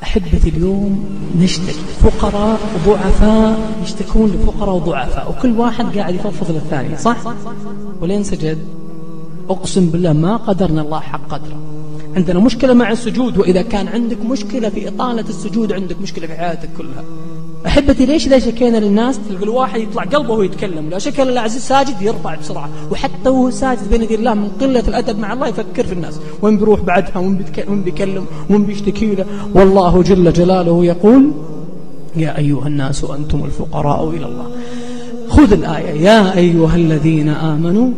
أحبتي اليوم نشتكي فقراء وضعفاء يشتكون لفقراء وضعفاء، وكل واحد قاعد يفضفض للثاني، صح؟ ولين سجد؟ أقسم بالله ما قدرنا الله حق قدره. عندنا مشكلة مع السجود، وإذا كان عندك مشكلة في إطالة السجود عندك مشكلة في حياتك كلها. أحبتي ليش إذا شكينا للناس تلقى الواحد يطلع قلبه وهو يتكلم، لا شكل العزيز ساجد يرفع بسرعة، وحتى وهو ساجد بين يدي الله من قلة الأدب مع الله يفكر في الناس وين بيروح بعدها وين بيكلم وين بيشتكي له. والله جل جلاله يقول يا أيها الناس أنتم الفقراء إلى الله. خذ الآية يا أيها الذين آمنوا،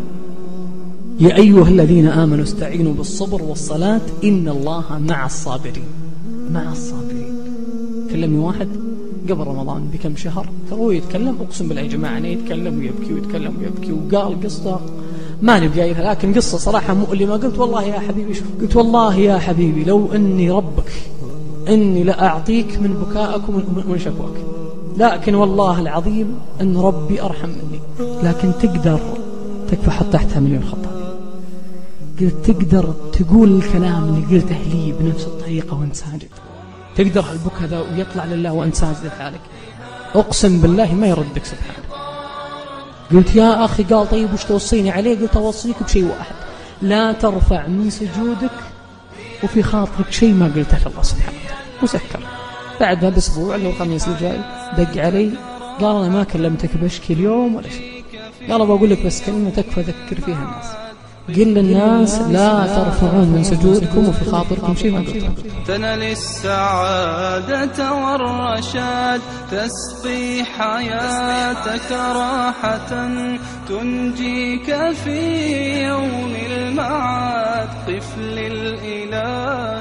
يا أيها الذين آمنوا استعينوا بالصبر والصلاة إن الله مع الصابرين. مع الصابرين. كلمني واحد قبل رمضان بكم شهر هو يتكلم، أقسم بالله يا جماعة أنا يتكلم ويبكي ويتكلم ويبكي، وقال قصة ما نبي جايها لكن قصة صراحة مؤلمة. قلت والله يا حبيبي، قلت والله يا حبيبي لو أني ربك إني لأعطيك من بكائك ومن شكواك، لكن والله العظيم أن ربي أرحم مني. لكن تقدر تكفى حط تحتها مليون خطأ. قلت تقدر تقول الكلام اللي قلته لي بنفس الطريقة وانت ساجد، تقدر هالبكاء ذا ويطلع لله وانت ساجد لحالك، أقسم بالله ما يردك سبحانه. قلت يا أخي، قال طيب وش توصيني عليه؟ قلت أوصيك بشيء واحد، لا ترفع من سجودك وفي خاطرك شيء ما قلته الله سبحانه وتعالى. وسكر. بعدها بأسبوع اللي هو الخميس الجاي دق علي قال أنا ما كلمتك بشكي اليوم ولا شيء، قال بقول لك بس كلمة تكفى ذكر فيها الناس، قل للناس لا ترفعون من سجودكم وفي خاطركم شيء ما قلتم. تنال السعادة والرشاد، تسقي حياتك راحة، تنجيك في يوم المعاد. قف للإله